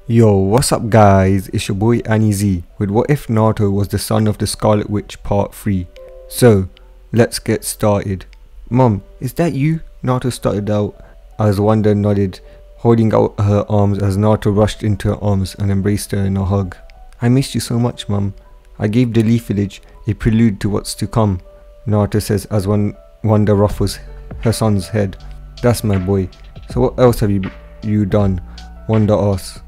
Yo, what's up guys, it's your boy Anizi with What If Naruto Was the Son of the Scarlet Witch Part 3. So, let's get started. Mom, is that you? Naruto started out as Wanda nodded, holding out her arms as Naruto rushed into her arms and embraced her in a hug. I missed you so much, Mom. I gave the Leaf Village a prelude to what's to come, Naruto says as Wanda ruffles her son's head. That's my boy. So what else have you done? Wanda asks.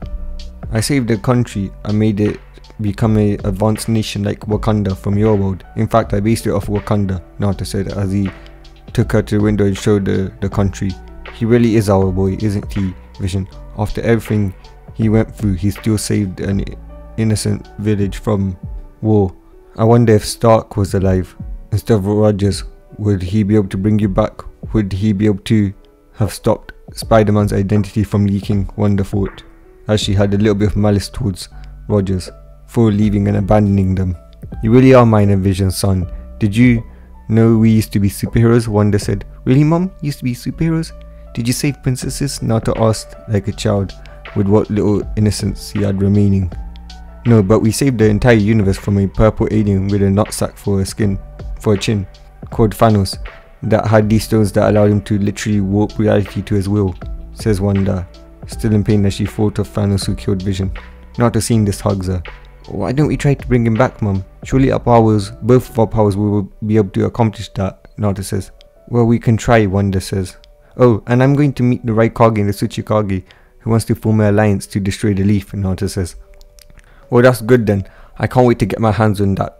I saved the country and made it become an advanced nation like Wakanda from your world. In fact, I based it off Wakanda, Naruto said as he took her to the window and showed the country. He really is our boy, isn't he, Vision? After everything he went through, he still saved an innocent village from war. I wonder if Stark was alive instead of Rogers. Would he be able to bring you back? Would he be able to have stopped Spider-Man's identity from leaking, Wanda thought, as she had a little bit of malice towards Rogers for leaving and abandoning them. You really are mine and Vision's son. Did you know we used to be superheroes? Wanda said. Really, Mom? Used to be superheroes? Did you save princesses? Naruto asked like a child with what little innocence he had remaining. No, but we saved the entire universe from a purple alien with a nutsack for a chin, called Thanos, that had these stones that allowed him to literally warp reality to his will, says Wanda, still in pain as she thought of Thanos who killed Vision. Naruto seeing this hugs her. Why don't we try to bring him back, Mom? Surely both of our powers will be able to accomplish that, Naruto says. Well, we can try, Wanda says. Oh, and I'm going to meet the Raikage and the Tsuchikage, who wants to form an alliance to destroy the Leaf, Naruto says. Well, that's good then. I can't wait to get my hands on that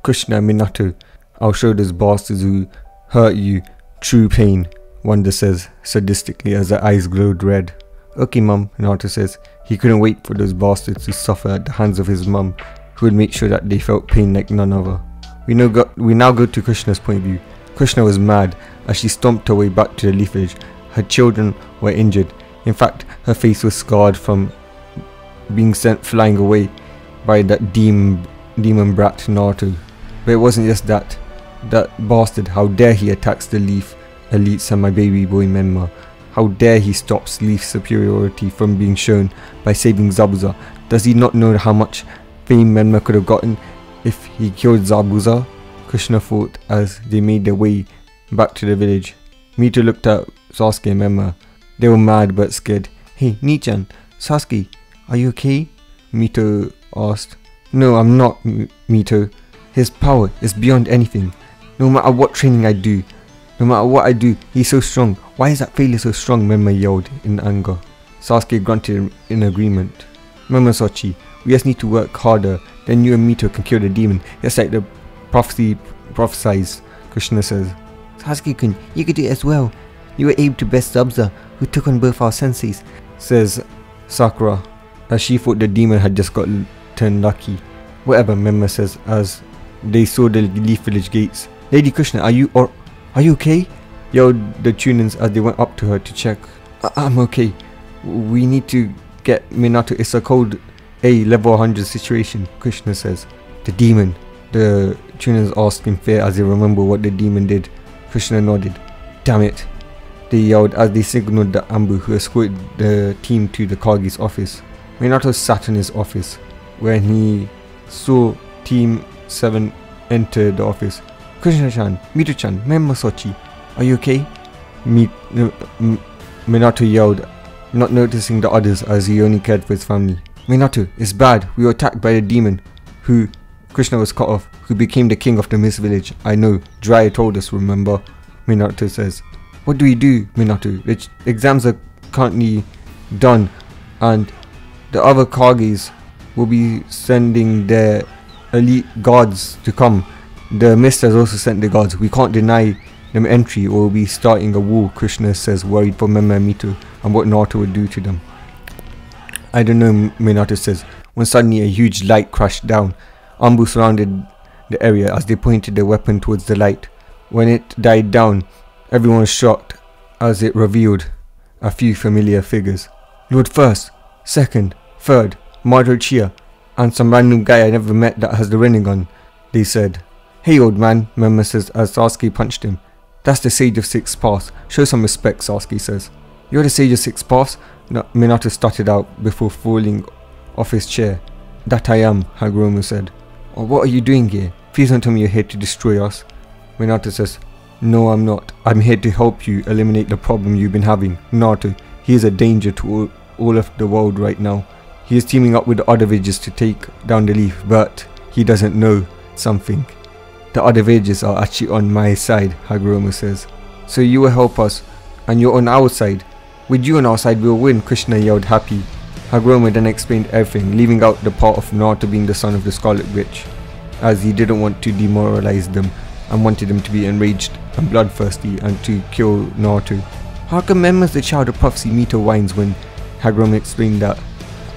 Kushina Minato. I'll show those bastards who hurt you true pain, Wanda says sadistically as her eyes glowed red. Okay, Mum, Naruto says. He couldn't wait for those bastards to suffer at the hands of his mum, who would make sure that they felt pain like none other. We now go to Kushina's point of view. Kushina was mad as she stomped her way back to the Leaf Village. Her children were injured. In fact, her face was scarred from being sent flying away by that demon brat Naruto. But it wasn't just that. That bastard, how dare he attacks the Leaf elites and my baby boy Menma. How dare he stops Leaf's superiority from being shown by saving Zabuza. Does he not know how much fame Menma could have gotten if he killed Zabuza? Kushina thought as they made their way back to the village. Mito looked at Sasuke and Menma. They were mad but scared. Hey, Nichan, Sasuke, are you okay? Mito asked. No, I'm not, Mito. His power is beyond anything. No matter what training I do, no matter what I do, he's so strong. Why is that failure so strong? Menma yelled in anger. Sasuke grunted in agreement. Menma Sochi, we just need to work harder, then you and Mito can kill the demon, just like the prophecy prophesies, Kushina says. Sasuke-kun, you could do it as well. You were able to best Zabuza, who took on both our senseis, says Sakura, as she thought the demon had just got turned lucky. Whatever, Menma says as they saw the Leaf Village gates. Lady Kushina, are you okay? Yelled the Chunins as they went up to her to check. I'm okay. We need to get Minato. It's a cold A level 100 situation, Kushina says. The demon, the Chunins asked in fear as they remember what the demon did. Kushina nodded. Damn it, they yelled as they signaled the Ambu, who escorted the team to the Kage's office. Minato sat in his office when he saw Team 7 enter the office. Kushina-chan, Mito-chan, Menma Sochi, are you okay? Minato yelled, not noticing the others as he only cared for his family. Minato, it's bad. We were attacked by the demon, who Kushina was cut off, who became the king of the Mist Village. I know, Jiraiya told us, remember? Minato says. What do we do, Minato? The exams are currently done, and the other Kages will be sending their elite guards to come. The Mist has also sent the guards. We can't deny them entry or we'll be starting a war, Kushina says, worried for Menma and Mito and what Naruto would do to them. I don't know, Minato says, when suddenly a huge light crashed down. Ambu surrounded the area as they pointed their weapon towards the light. When it died down, everyone was shocked as it revealed a few familiar figures. Lord First, Second, Third, Madara Uchiha, and some random guy I never met that has the Rinnegan, they said. Hey old man, Menma says as Sasuke punched him. That's the Sage of Six Paths. Show some respect, Sasuke says. You're the Sage of Six Paths? Minato stuttered out before falling off his chair. That I am, Hagoromo said. Oh, what are you doing here? Please don't tell me you're here to destroy us. Minato says, no, I'm not. I'm here to help you eliminate the problem you've been having. Naruto, he is a danger to all of the world right now. He is teaming up with the other villages to take down the leaf, but he doesn't know something. The other villages are actually on my side, Hagoromo says. So you will help us, and you're on our side. With you on our side, we'll win, Krishna yelled happy. Hagoromo then explained everything, leaving out the part of Naruto being the son of the Scarlet Witch, as he didn't want to demoralize them and wanted them to be enraged and bloodthirsty and to kill Naruto. How come members the child of prophecy Mito whines when Hagoromo explained that?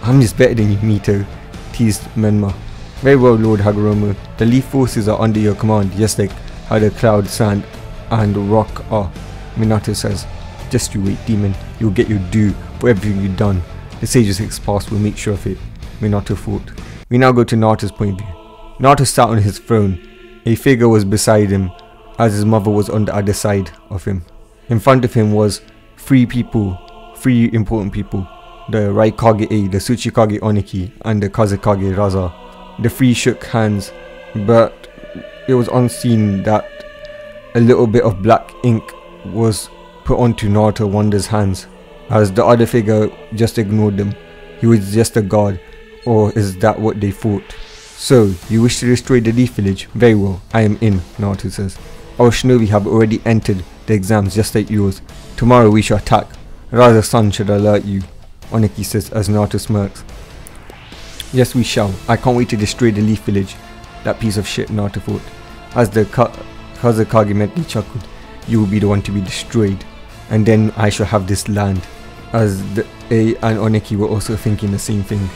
I'm just better than you, Mito, teased Menma. Very well, Lord Hagoromo. The leaf forces are under your command, just like how the cloud, sand and rock are, Minato says. Just you wait, demon. You'll get your due for everything you've done. The Sage's 6 past will make sure of it, Minato thought. We now go to Naruto's point of view. Naruto sat on his throne. A figure was beside him, as his mother was on the other side of him. In front of him was 3 people, 3 important people. The Raikage, the Tsuchikage Oniki, and the Kazekage Raza. The 3 shook hands, but it was unseen that a little bit of black ink was put onto Naruto Wanda's hands, as the other figure just ignored them. He was just a god, or is that what they thought? So, you wish to destroy the Leaf Village? Very well, I am in, Naruto says. Our shinobi have already entered the exams just like yours. Tomorrow we shall attack. Raza's son should alert you, Oniki says as Naruto smirks. Yes, we shall. I can't wait to destroy the Leaf Village. That piece of shit, Naruto thought. As the Kazekage mentally chuckled, you will be the one to be destroyed, and then I shall have this land. As the A and Oniki were also thinking the same thing.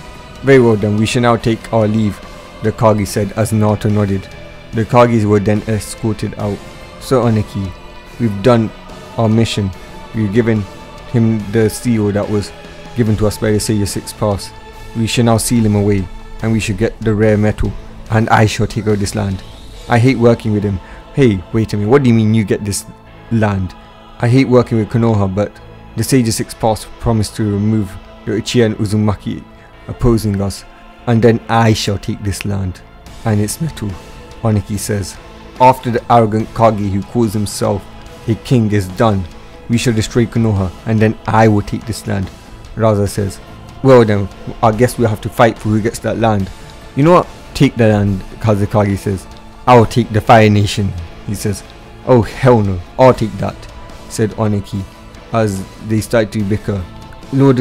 Very well then, we shall now take our leave, the Kage said as Naruto nodded. The Kages were then escorted out. So Oniki, we've done our mission. We've given him the seal that was given to us by the Sage 6 Pass. We shall now seal him away, and we should get the rare metal, and I shall take over this land. I hate working with him. Hey, wait a minute, what do you mean you get this land? I hate working with Konoha, but the Sage 6 Pass promised to remove the Uchiha and Uzumaki opposing us, and then I shall take this land and its metal, Oniki says. After the arrogant Kage who calls himself a king is done, we shall destroy Konoha, and then I will take this land, Raza says. Well then, I guess we'll have to fight for who gets that land. You know what? Take the land, Kazekage says. I'll take the Fire Nation, he says. Oh hell no, I'll take that, said Oniki, as they started to bicker. Lord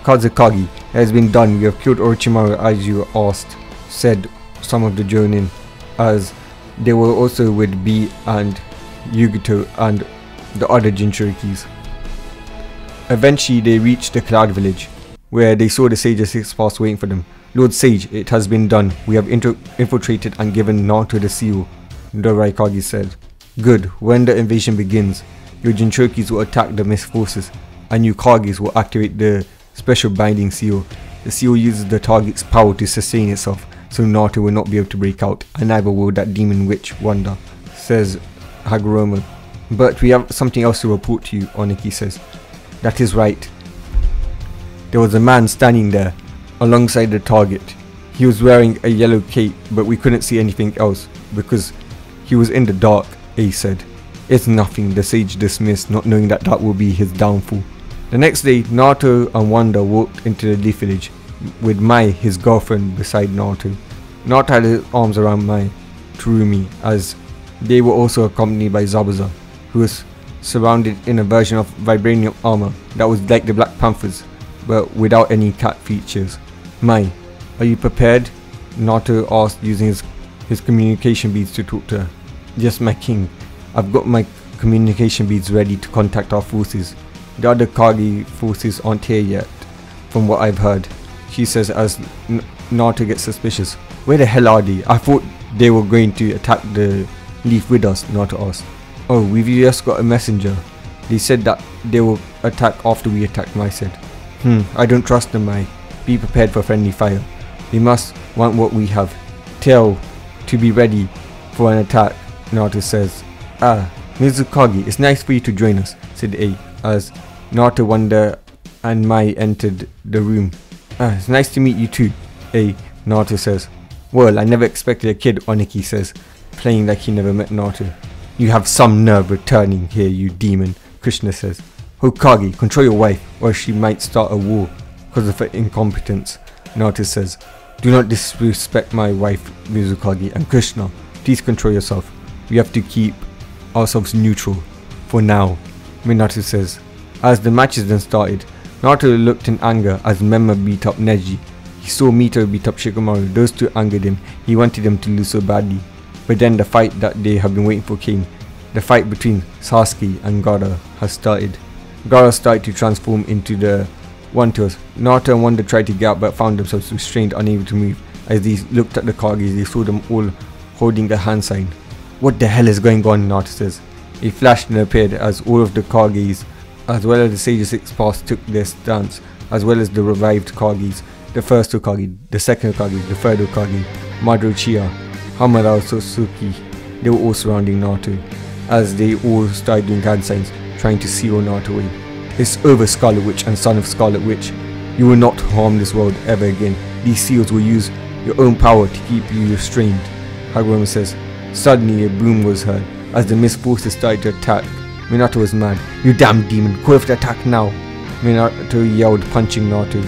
Kazekage, it has been done. We have killed Orochimaru as you asked, said some of the Jonin, as they were also with B and Yugito and the other Jinchurikis. Eventually they reached the Cloud Village, where they saw the Sage 6 Pass waiting for them. Lord Sage, it has been done. We have infiltrated and given Naruto the seal, the Raikage said. Good, when the invasion begins, your Jinchurikis will attack the mist forces, and you Kages will activate the special binding seal. The seal uses the target's power to sustain itself, so Naruto will not be able to break out, and neither will that demon witch, Wanda, says Hagoromo. But we have something else to report to you, Oniki says. That is right. There was a man standing there, alongside the target. He was wearing a yellow cape, but we couldn't see anything else, because he was in the dark, Ace said. It's nothing, the Sage dismissed, not knowing that that will be his downfall. The next day, Naruto and Wanda walked into the Leaf Village, with Mai, his girlfriend, beside Naruto. Naruto had his arms around Mai, Turumi, as they were also accompanied by Zabuza, who was surrounded in a version of vibranium armor that was like the Black Panthers, but without any cat features. Mai, are you prepared? Naruto asked, using his communication beads to talk to her. Yes, my king. I've got my communication beads ready to contact our forces. The other Kage forces aren't here yet, from what I've heard, she says as Naruto gets suspicious. Where the hell are they? I thought they were going to attack the leaf with us, Naruto asked. Oh, we've just got a messenger. They said that they will attack after we attack, Mai said. I don't trust them, Mai. Be prepared for friendly fire. They must want what we have. Tell to be ready for an attack, Naruto says. Ah, Mizukage, it's nice for you to join us, said A, as Naruto, Wanda and Mai entered the room. It's nice to meet you too, Naruto says. Well, I never expected a kid, Oniki says, playing like he never met Naruto. You have some nerve returning here, you demon, Krishna says. Hokage, control your wife, or she might start a war because of her incompetence, Naruto says. Do not disrespect my wife, Mizukage, and Krishna. Please control yourself. We have to keep ourselves neutral for now, Minato says. As the matches then started, Naruto looked in anger as Memma beat up Neji. He saw Mito beat up Shikamaru. Those two angered him. He wanted them to lose so badly. But then the fight that they have been waiting for came. The fight between Sasuke and Gaara has started. Gaara started to transform into the One-Tails. Naruto and Wanda tried to get out but found themselves restrained, unable to move. As they looked at the Kages, they saw them all holding a hand sign. What the hell is going on, Naruto says. A flash then appeared as all of the Kages, as well as the Sage of Six Paths, took their stance, as well as the revived Kages, the first Hokage, the second Hokage, the third Hokage, Madara Uchiha, Hamada Sasuke. They were all surrounding Naruto, as they all started doing hand signs, trying to seal Naruto away. It's over, Scarlet Witch and son of Scarlet Witch. You will not harm this world ever again. These seals will use your own power to keep you restrained, Hagoromo says. Suddenly a boom was heard, as the mist forces started to attack. Minato was mad. You damn demon, call for the attack now! Minato yelled, punching Naruto.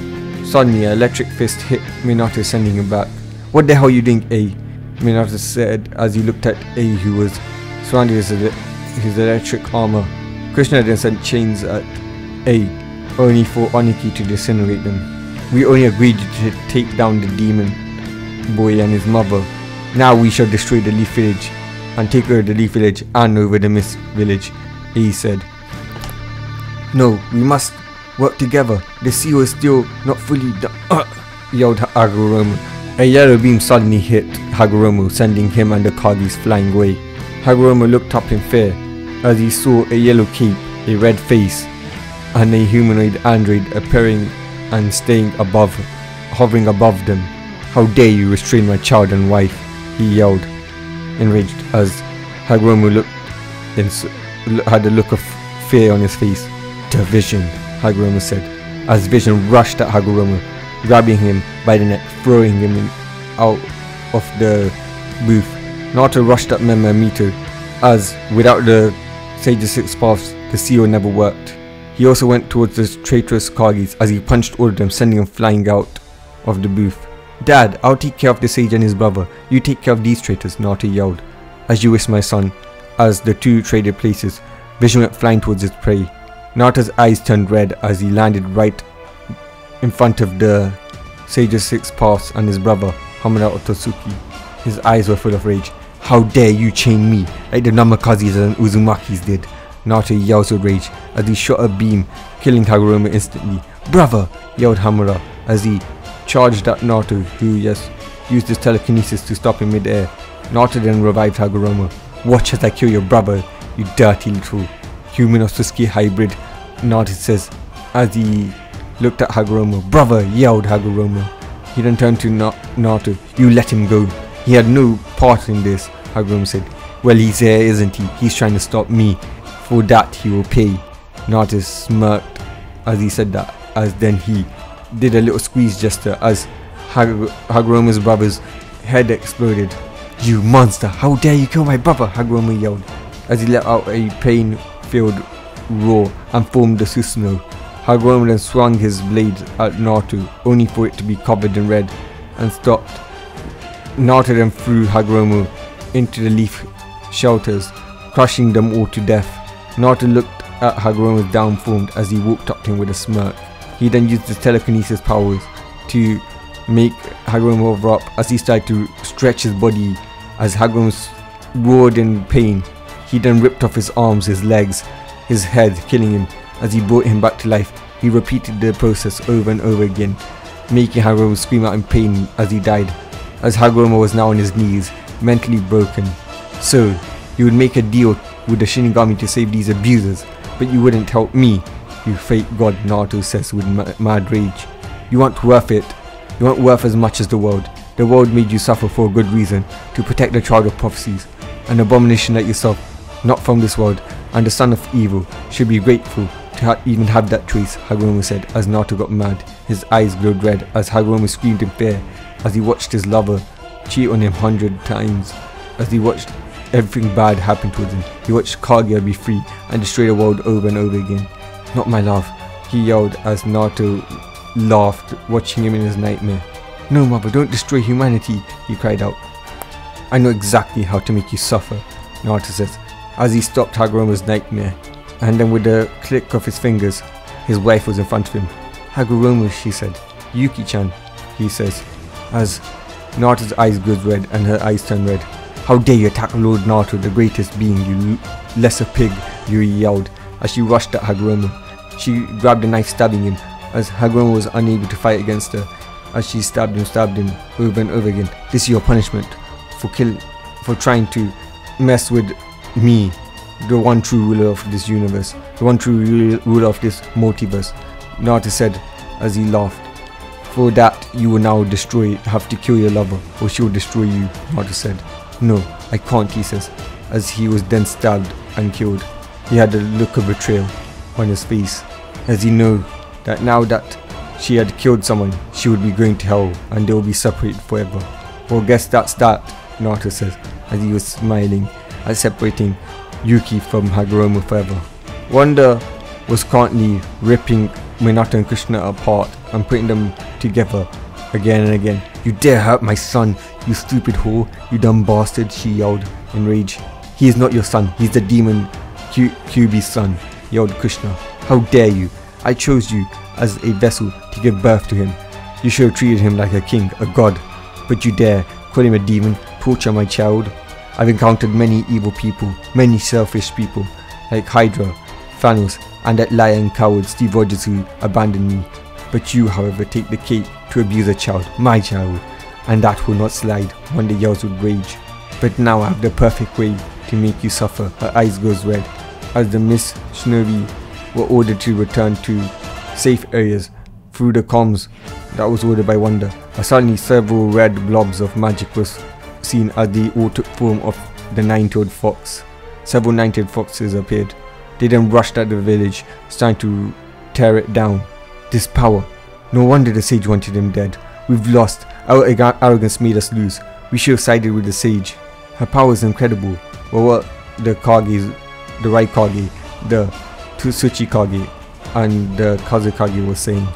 Suddenly an electric fist hit Minato, sending him back. What the hell are you doing, Minato said as he looked at who was surrounded his electric armor. Krishna then sent chains at only for Oniki to disintegrate them. We only agreed to take down the demon boy and his mother. Now we shall destroy the Leaf Village and take over the Leaf Village and over the Mist Village, he said. No, we must work together. The seal is still not fully done, yelled Hagoromo. A yellow beam suddenly hit Hagoromo, sending him and the Kages flying away. Hagoromo looked up in fear as he saw a yellow cape, a red face, and a humanoid android appearing and staying above, hovering above them. How dare you restrain my child and wife, he yelled, enraged as Hagoromo had a look of fear on his face. To Vision, Hagoromo said, as Vision rushed at Hagoromo, grabbing him by the neck, throwing him out of the booth. Naruto rushed at Memma and Mito, as without the Sage of Six Paths, the seal never worked. He also went towards the traitorous Kages as he punched all of them, sending them flying out of the booth. Dad, I'll take care of the sage and his brother. You take care of these traitors, Naruto yelled. As you wish, my son. As the two traded places, Vision went flying towards his prey. Naruto's eyes turned red as he landed right in front of the Sage of Six Paths and his brother, Hamada Otosuke. His eyes were full of rage. How dare you chain me like the Namakazes and Uzumakis did? Naruto yells with rage as he shot a beam, killing Hagoromo instantly. Brother! Yelled Hamada as he charged at Naruto, who used his telekinesis to stop him mid-air. Naruto then revived Hagoromo. Watch as I kill your brother, you dirty little human Osusuke hybrid, Naruto says as he looked at Hagoromo. Brother! Yelled Hagoromo. He then turned to Naruto. You let him go. He had no part in this, Hagoromo said. Well, he's here, isn't he? He's trying to stop me. For that he will pay. Naruto smirked as he said that, as then he did a little squeeze gesture as Hagoromo's brother's head exploded. You monster! How dare you kill my brother! Hagoromo yelled as he let out a pain-filled roar and formed the Susanoo. Hagoromo then swung his blade at Naruto, only for it to be covered in red and stopped. Naruto then threw Hagoromo into the leaf shelters, crushing them all to death. Naruto looked at Hagoromo's downformed as he walked up to him with a smirk. He then used his telekinesis powers to make Hagoromo hover up as he started to stretch his body as Hagoromo roared in pain. He then ripped off his arms, his legs, his head, killing him. As he brought him back to life, he repeated the process over and over again, making Hagoromo scream out in pain as he died, as Hagoromo was now on his knees, mentally broken. So, you would make a deal with the Shinigami to save these abusers, but you wouldn't help me, you fake god, Naruto says with mad rage. You aren't worth it. You aren't worth as much as the world. The world made you suffer for a good reason, to protect the child of prophecies. An abomination like yourself, not from this world, and the son of evil, should be grateful to even have that choice, Hagoromo said as Naruto got mad. His eyes glowed red as Hagoromo screamed in fear as he watched his lover cheat on him 100 times. As he watched everything bad happen towards him, he watched Kaguya be free and destroy the world over and over again. Not my love, he yelled as Naruto laughed, watching him in his nightmare. No mother, don't destroy humanity, he cried out. I know exactly how to make you suffer, Naruto says, as he stopped Hagoromo's nightmare. And then with a click of his fingers, his wife was in front of him. Hagoromo, she said. Yuki-chan, he says, as Naruto's eyes glowed red and her eyes turned red. How dare you attack Lord Naruto, the greatest being, you lesser pig, Yui yelled as she rushed at Hagoromo. She grabbed a knife, stabbing him, as Hagoromo was unable to fight against her, as she stabbed him over and over again. This is your punishment for trying to mess with me, the one true ruler of this universe, the one true ruler of this multiverse, Naruto said as he laughed. For that you will now have to kill your lover, or she will destroy you, Naruto said. No, I can't, he says, as he was then stabbed and killed. He had a look of betrayal on his face, as he knew that now that she had killed someone, she would be going to hell and they will be separated forever. Well, guess that's that, Naruto says, as he was smiling at separating Yuki from Hagoromo forever. Wanda was currently ripping Minato and Krishna apart and putting them together again and again. You dare hurt my son, you stupid whore, you dumb bastard, she yelled in rage. He is not your son, he's the demon Kyuubi's son, yelled Krishna. How dare you? I chose you as a vessel to give birth to him. You should have treated him like a king, a god. But you dare call him a demon, torture my child? I've encountered many evil people, many selfish people, like Hydra, Thanos, and that liar and coward Steve Rogers who abandoned me. But you, however, take the cake to abuse a child, my child, and that will not slide, Wanda yells with rage. But now I have the perfect way to make you suffer. Her eyes goes red, as the Miss Shinobi were ordered to return to safe areas through the comms that was ordered by Wanda. Suddenly several red blobs of magic was seen as they all took form of the nine-tailed fox. Several nine-tailed foxes appeared. They then rushed at the village, starting to tear it down. This power. No wonder the sage wanted him dead. We've lost. Our arrogance made us lose. We should have sided with the sage. Her power is incredible. Well, what the Kages, the Raikage, the Tsuchikage, and the Kazekage was saying.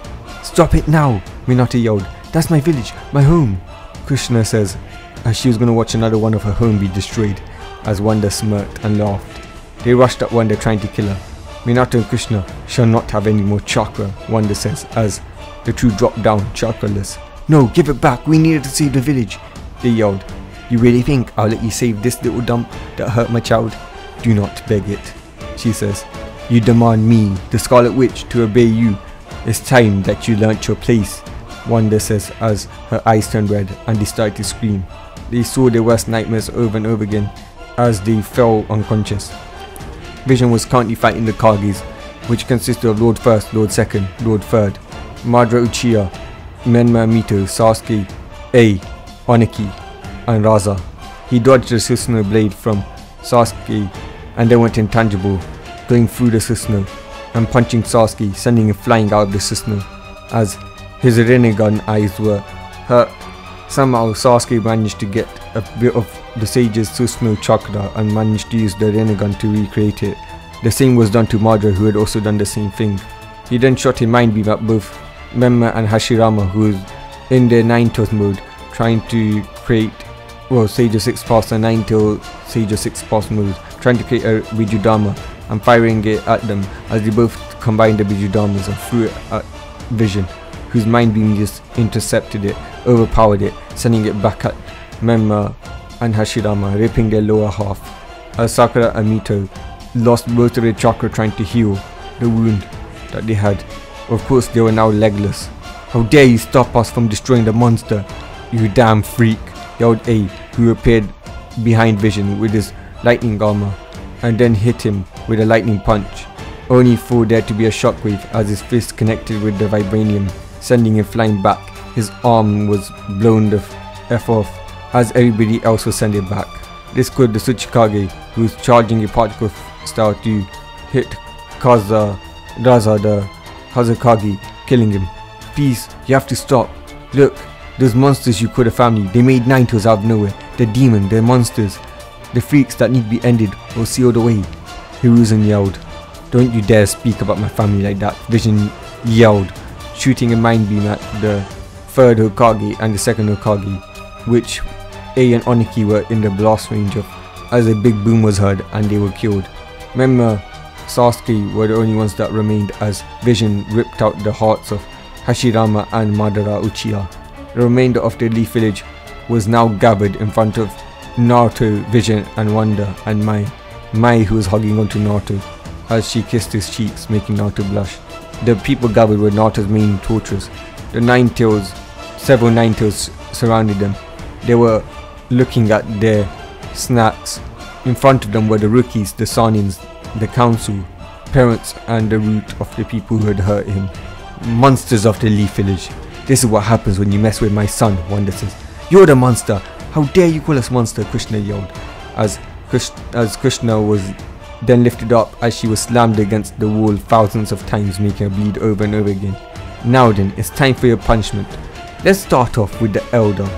Stop it now, Minato yelled. That's my village, my home, Krishna says, as she was going to watch another one of her home be destroyed, as Wanda smirked and laughed. They rushed at Wanda trying to kill her. Minato and Krishna shall not have any more chakra, Wanda says, as the two dropped down, chakraless. No, give it back, we needed to save the village, they yelled. You really think I'll let you save this little dump that hurt my child? Do not beg it, she says. You demand me, the Scarlet Witch, to obey you. It's time that you learnt your place, Wanda says as her eyes turned red and they started to scream. They saw their worst nightmares over and over again as they fell unconscious. Vision was currently fighting the Kages, which consisted of Lord First, Lord Second, Lord Third, Madara Uchiha, Menma Mito, Sasuke, Oniki, and Raza. He dodged the Susanoo blade from Sasuke and then went intangible, going through the Susanoo and punching Sasuke, sending him flying out of the Susanoo as his Rinnegan eyes were hurt. Somehow Sasuke managed to get a bit of the sage's Susanoo chakra and managed to use the Rinnegan to recreate it. The same was done to Madara, who had also done the same thing. He then shot a mind beam at both Menma and Hashirama, who was in their Nine-Tails mode, trying to create, Sage of Six Paths and Nine-Tail Sage of Six Paths mode, trying to create a Bijudama and firing it at them as they both combined the Bijudamas and threw it at Vision, whose mind beam just intercepted it, overpowered it, sending it back at Menma and Hashirama, ripping their lower half. As Sakura and Mito lost both of their chakra trying to heal the wound that they had. Of course, they were now legless. How dare you stop us from destroying the monster, you damn freak, yelled A, who appeared behind Vision with his lightning armor and then hit him with a lightning punch, only for there to be a shockwave as his fist connected with the vibranium, sending him flying back. His arm was blown the F off as everybody else was sent back. This caused the Tsuchikage, who was charging a particle star, to hit Kaza Raza, the Hazakagi, killing him. Please, you have to stop. Look, those monsters you call a family, they made Ninetales out of nowhere. They're demon, they're monsters. The freaks that need to be ended or sealed away. Hiruzen yelled. Don't you dare speak about my family like that, Vision yelled, shooting a mind beam at the third Hokage and the second Hokage, which A and Oniki were in the blast range of, as a big boom was heard and they were killed. Remember, Sasuke were the only ones that remained as Vision ripped out the hearts of Hashirama and Madara Uchiha. The remainder of the Leaf Village was now gathered in front of Naruto, Vision and Wanda and Mai who was hugging onto Naruto as she kissed his cheeks, making Naruto blush. The people gathered were Naruto's main torturers. Several Ninetales surrounded them. They were looking at their snacks. In front of them were the rookies, the Sanins, the council, parents and the root of the people who had hurt him. Monsters of the Leaf Village. This is what happens when you mess with my son, Wanda says. You're the monster! How dare you call us monster, Krishna yelled, as Krishna was then lifted up as she was slammed against the wall thousands of times, making her bleed over and over again. Now then, it's time for your punishment. Let's start off with the elder,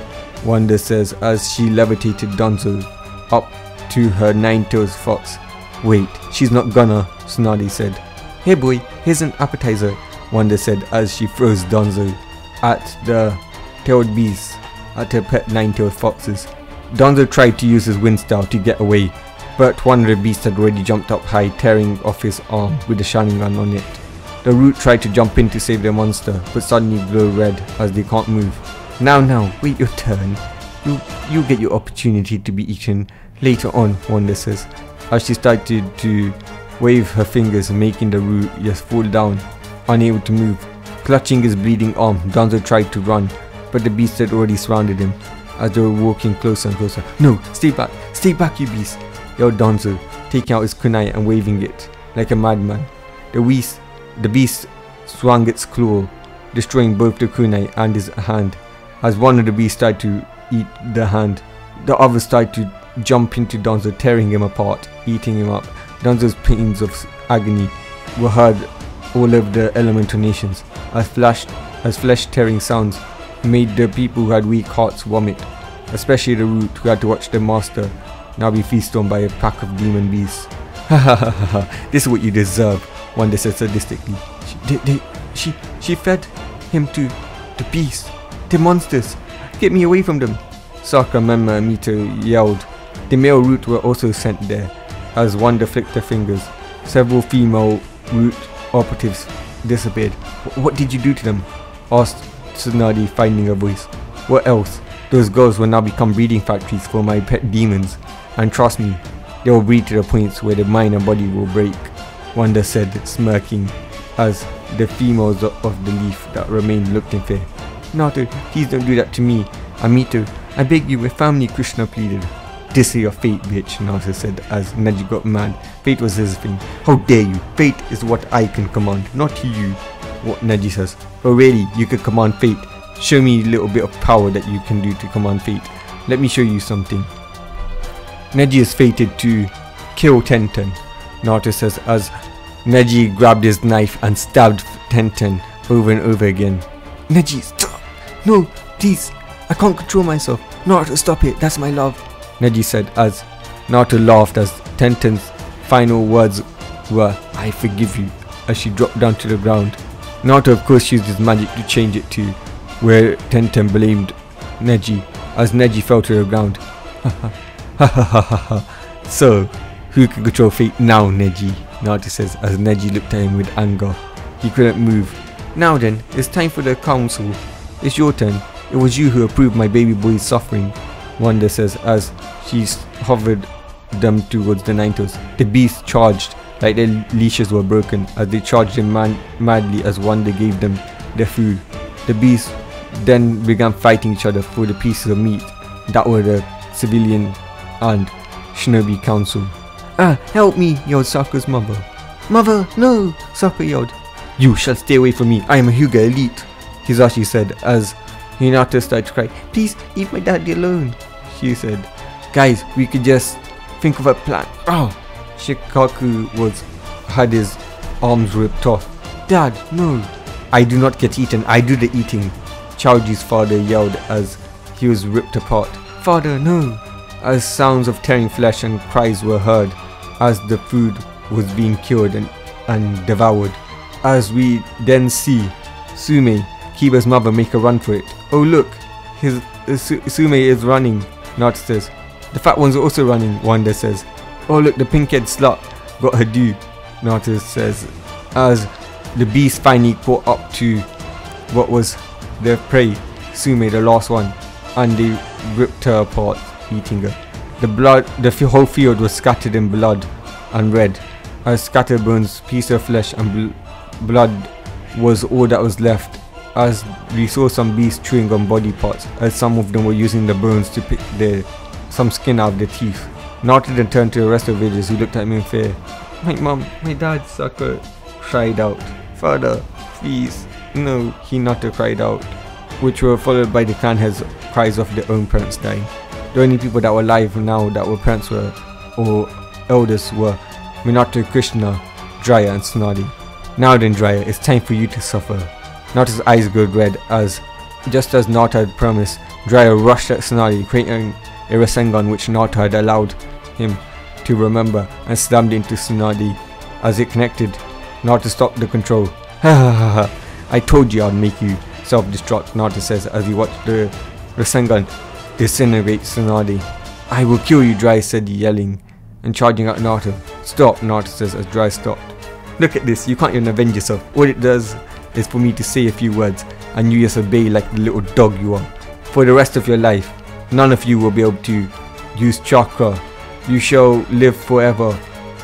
Wanda says as she levitated Danzo up to her Ninetales fox. Wait, she's not gonna, Tsunade said. Hey boy, here's an appetizer, Wanda said as she throws Danzo at the tailed beasts, at her pet Ninetales foxes. Danzo tried to use his wind style to get away, but one of the beasts had already jumped up high, tearing off his arm with the Sharingan on it. The root tried to jump in to save their monster, but suddenly glow red as they can't move. Now, wait your turn. You'll get your opportunity to be eaten later on, Wanda says, as she started to wave her fingers, making the root just fall down, unable to move. Clutching his bleeding arm, Danzo tried to run, but the beast had already surrounded him as they were walking closer and closer. No, stay back you beast, yelled Danzo, taking out his kunai and waving it like a madman. The beast swung its claw, destroying both the kunai and his hand. As one of the beasts tried to eat the hand, the other tried to jump into Danzo, tearing him apart, eating him up. Danzo's pains of agony were heard all over the elemental nations, as flesh-tearing sounds made the people who had weak hearts vomit, especially the root who had to watch their master now be feasted on by a pack of demon beasts. Ha ha ha ha, this is what you deserve, Wanda said sadistically. She fed him to the beasts. The monsters! Get me away from them! Sakura, Memma and Mito yelled. The male root were also sent there, as Wanda flicked her fingers. Several female root operatives disappeared. What did you do to them? Asked Tsunade, finding her voice. What else? Those girls will now become breeding factories for my pet demons. And trust me, they will breed to the points where the mind and body will break, Wanda said, smirking, as the females of the leaf that remained looked in fear. Naruto, please don't do that to me. Amito, I beg you, we're family, Krishna pleaded. This is your fate, bitch, Naruto said as Neji got mad. Fate was his thing. How dare you? Fate is what I can command, not you. What Neji says. Oh really, you can command fate. Show me a little bit of power that you can do to command fate. Let me show you something. Neji is fated to kill Tenten, Naruto says as Neji grabbed his knife and stabbed Tenten over and over again. Neji, stop! No, please, I can't control myself. Naruto, stop it, that's my love, Neji said as Naruto laughed as Tenten's final words were, I forgive you, as she dropped down to the ground. Naruto of course used his magic to change it to where Tenten blamed Neji as Neji fell to the ground. So, who can control fate now, Neji? Naruto says as Neji looked at him with anger. He couldn't move. Now then, it's time for the council. It's your turn. It was you who approved my baby boy's suffering, Wanda says as she hovered them towards the Ninetales. The beasts charged like their leashes were broken as they charged him madly as Wanda gave them their food. The beasts then began fighting each other for the pieces of meat that were the civilian and shinobi council. Ah, help me, yelled Sakura's mother. Mother, no, Sakura yelled. You shall stay away from me, I am a Hyuga elite, Hisashi said as Hinata started to cry. Please leave my daddy alone, she said. Guys, we could just think of a plan. Oh, Shikaku had his arms ripped off. Dad, no. I do not get eaten, I do the eating. Chaoji's father yelled as he was ripped apart. Father, no. As sounds of tearing flesh and cries were heard as the food was being killed and devoured. As we then see Sume, Kiba's mother, make a run for it. Oh look, Sume is running, Naruto says. The fat one's also running, Wanda says. Oh look, the pink-haired slut got her due, Naruto says. As the beast finally caught up to what was their prey, Sume, the last one, and they ripped her apart, eating her. The whole field was scattered in blood and red, as scattered bones, piece of flesh and blood was all that was left, as we saw some beasts chewing on body parts, as some of them were using the bones to pick some skin out of their teeth. Naruto then turned to the rest of the villagers who looked at me in fear. My mom, my dad, Sakura cried out. Father, please, no, Hinata cried out, which were followed by the clan heads' cries of their own parents dying. The only people that were alive now that were parents or elders were Minato, Krishna, Jiraiya and Tsunade. Now then Jiraiya, it's time for you to suffer. Naruto's eyes glowed red as, just as Naruto had promised, Jiraiya rushed at Tsunade, creating a Rasengan which Naruto had allowed him to remember, and slammed into Tsunade. As it connected, Naruto stopped the control. Ha ha ha ha, I told you I'd make you self-destruct, Naruto says as he watched the Rasengan disintegrate Tsunade. I will kill you, Jiraiya said, yelling and charging at Naruto. Stop, Naruto says as Jiraiya stopped. Look at this, you can't even avenge yourself. All it does is for me to say a few words and you just obey like the little dog you are. For the rest of your life, none of you will be able to use chakra. You shall live forever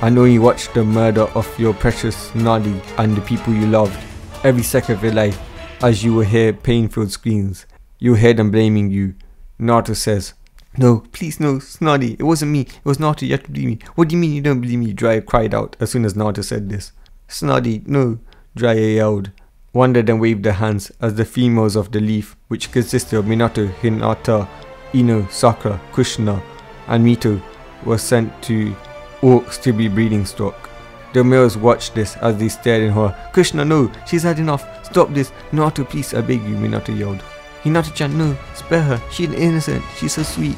and only watch the murder of your precious Tsunade and the people you loved. Every second of your life, as you will hear pain-filled screams, you will hear them blaming you. Naruto says, no, please no, Tsunade, it wasn't me, it was Naruto, you have to believe me. What do you mean you don't believe me? Jiraiya cried out as soon as Naruto said this. Tsunade, no, Jiraiya yelled. Wanda then waved their hands as the females of the leaf, which consisted of Minato, Hinata, Ino, Sakura, Kushina, and Mito, were sent to orcs to be breeding stock. The males watched this as they stared in horror. Kushina, no, she's had enough, stop this, Naruto, please, I beg you, Minato yelled. Hinata-chan, no, spare her, she's innocent, she's so sweet,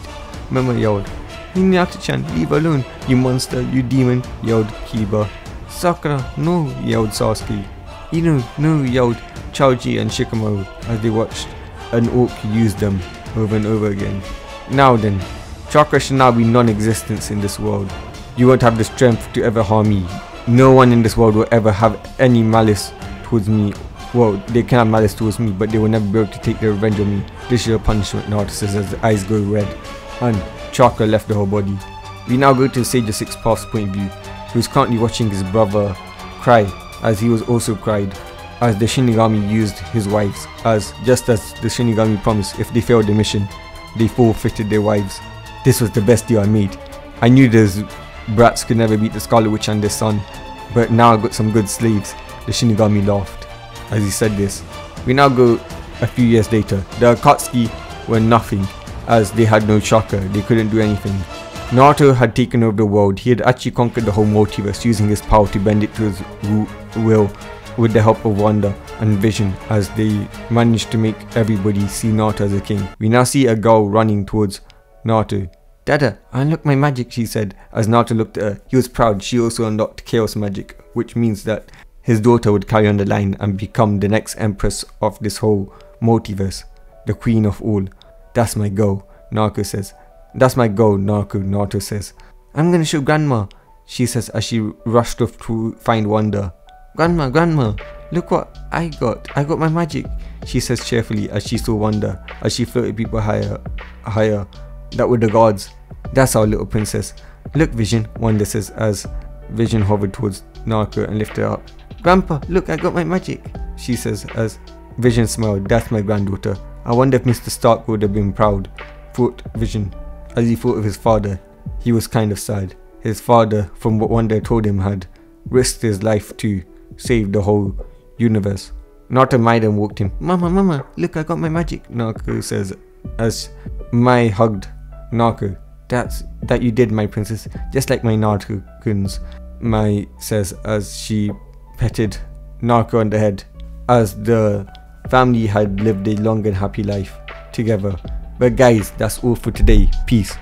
Mama yelled. Hinata-chan, leave her alone, you monster, you demon, yelled Kiba. Sakura, no, yelled Sasuke. Ino, no, yelled Chaoji and Shikamaru as they watched an orc use them over and over again. Now then, chakra shall now be non-existent in this world. You won't have the strength to ever harm me. No one in this world will ever have any malice towards me. Well, they can have malice towards me, but they will never be able to take their revenge on me. This is your punishment, Naruto says as the eyes go red, and chakra left the whole body. We now go to Sage of Six Paths' point of view, who is currently watching his brother cry, as he was also cried, as the Shinigami used his wives, as just as the Shinigami promised, if they failed the mission, they forfeited their wives. This was the best deal I made. I knew those brats could never beat the Scarlet Witch and their son, but now I got some good slaves. The Shinigami laughed as he said this. We now go a few years later. The Akatsuki were nothing, as they had no chakra, they couldn't do anything. Naruto had taken over the world. He had actually conquered the whole multiverse, using his power to bend it to his will with the help of Wanda and Vision, as they managed to make everybody see Naruto as a king. We now see a girl running towards Naruto. Dada, I unlocked my magic, she said, as Naruto looked at her. He was proud. She also unlocked chaos magic, which means that his daughter would carry on the line and become the next empress of this whole multiverse, the queen of all. That's my goal, Naruto says. That's my goal, Naruto says. I'm gonna show Grandma, she says as she rushed off to find Wanda. Grandma, look what I got. I got my magic, she says cheerfully as she saw Wanda as she floated people higher. That were the gods. That's our little princess. Look, Vision, Wanda says as Vision hovered towards Naruto and lifted her up. Grandpa, look, I got my magic, she says as Vision smiled. That's my granddaughter. I wonder if Mr. Stark would have been proud, thought Vision. As he thought of his father, he was kind of sad. His father, from what Wanda told him, had risked his life to save the whole universe. Naruto Maiden walked in. Mama, look, I got my magic, Naruto says as Mai hugged Naruto. That you did, my princess, just like my Naruto-kuns, Mai says as she petted Naruto on the head, as the family had lived a long and happy life together. But guys, that's all for today. Peace.